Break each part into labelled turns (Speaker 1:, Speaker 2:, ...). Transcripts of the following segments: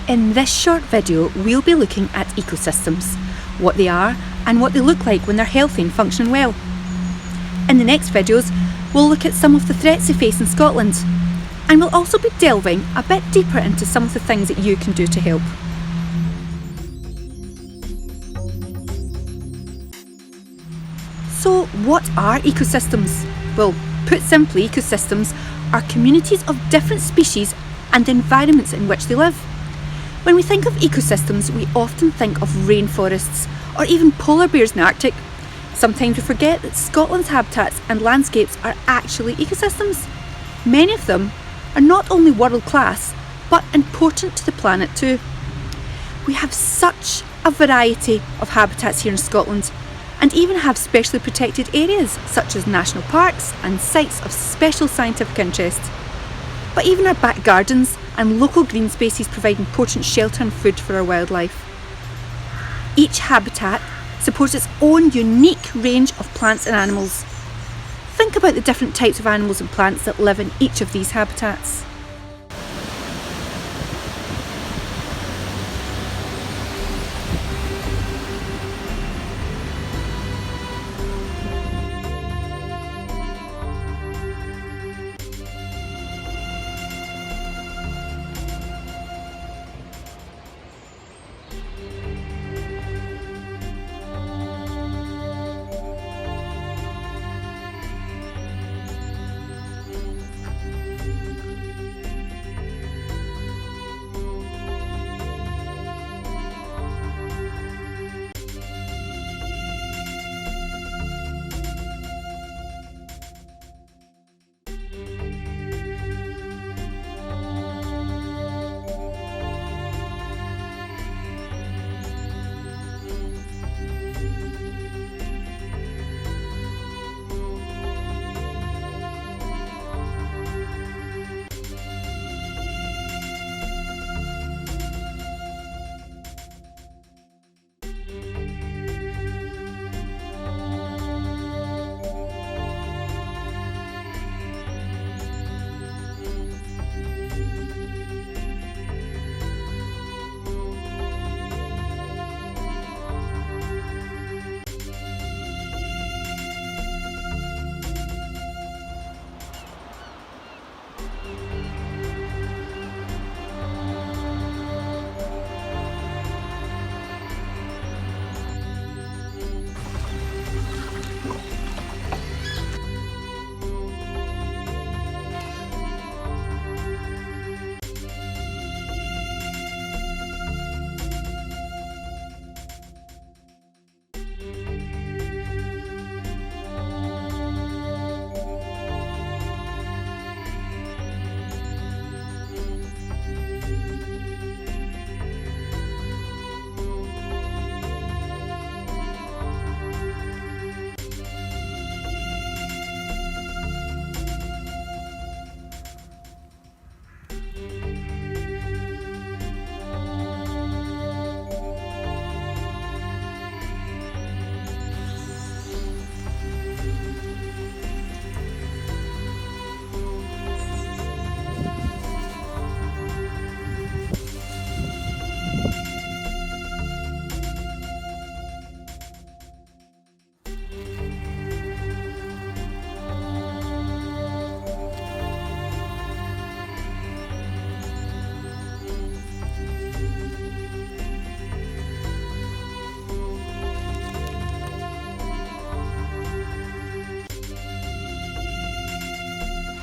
Speaker 1: In this short video, we'll be looking at ecosystems, what they are and what they look like when they're healthy and functioning well. In the next videos, we'll look at some of the threats they face in Scotland, and we'll also be delving a bit deeper into some of the things that you can do to help. So what are ecosystems? Well, put simply, ecosystems are communities of different species and the environments in which they live. When we think of ecosystems, we often think of rainforests or even polar bears in the Arctic. Sometimes we forget that Scotland's habitats and landscapes are actually ecosystems. Many of them are not only world class, but important to the planet too. We have such a variety of habitats here in Scotland, and even have specially protected areas such as national parks and sites of special scientific interest. But even our back gardens and local green spaces provide important shelter and food for our wildlife. Each habitat supports its own unique range of plants and animals. Think about the different types of animals and plants that live in each of these habitats.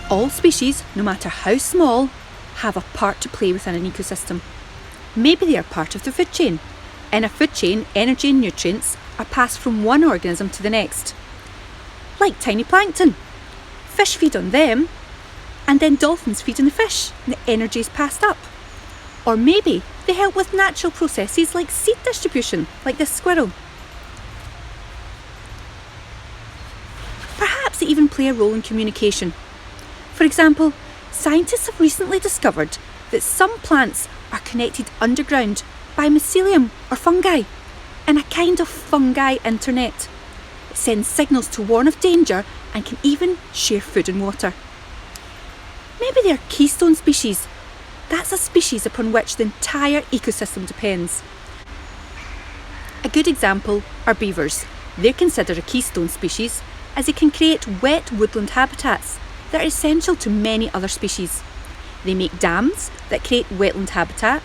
Speaker 1: All species, no matter how small, have a part to play within an ecosystem. Maybe they are part of the food chain. In a food chain, energy and nutrients are passed from one organism to the next. Like tiny plankton. Fish feed on them, and then dolphins feed on the fish, and the energy is passed up. Or maybe they help with natural processes like seed distribution, like this squirrel. Perhaps they even play a role in communication. For example, scientists have recently discovered that some plants are connected underground by mycelium or fungi in a kind of fungi internet. It sends signals to warn of danger and can even share food and water. Maybe they are keystone species That's a species upon which the entire ecosystem depends. A good example are beavers. They're considered a keystone species as they can create wet woodland habitats that are essential to many other species. They make dams that create wetland habitat,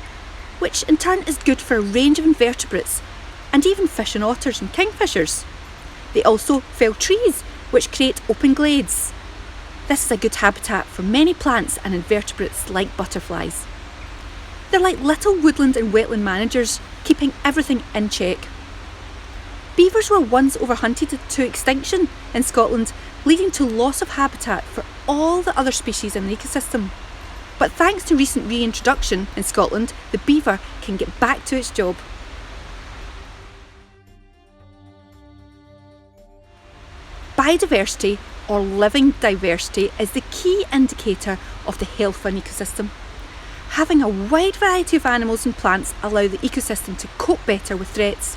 Speaker 1: which in turn is good for a range of invertebrates and even fish and otters and kingfishers. They also fell trees, which create open glades. This is a good habitat for many plants and invertebrates like butterflies. They're like little woodland and wetland managers, keeping everything in check. Beavers were once overhunted to extinction in Scotland, leading to loss of habitat for all the other species in the ecosystem. But thanks to recent reintroduction in Scotland, the beaver can get back to its job. Biodiversity, or living diversity, is the key indicator of the health of an ecosystem. Having a wide variety of animals and plants allow the ecosystem to cope better with threats.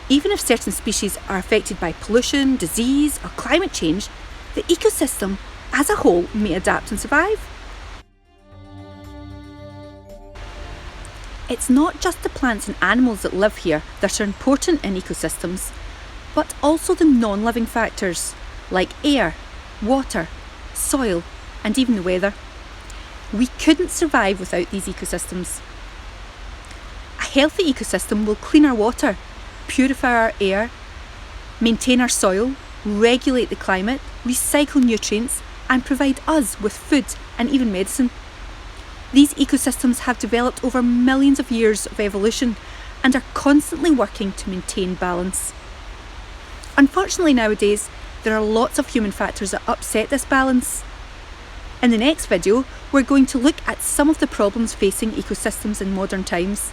Speaker 1: Even if certain species are affected by pollution, disease or climate change, the ecosystem as a whole may adapt and survive. It's not just the plants and animals that live here that are important in ecosystems, but also the non-living factors like air, water, soil and even the weather. We couldn't survive without these ecosystems. A healthy ecosystem will clean our water, purify our air, maintain our soil, regulate the climate, recycle nutrients and provide us with food and even medicine. These ecosystems have developed over millions of years of evolution and are constantly working to maintain balance. Unfortunately nowadays, there are lots of human factors that upset this balance. In the next video, we're going to look at some of the problems facing ecosystems in modern times.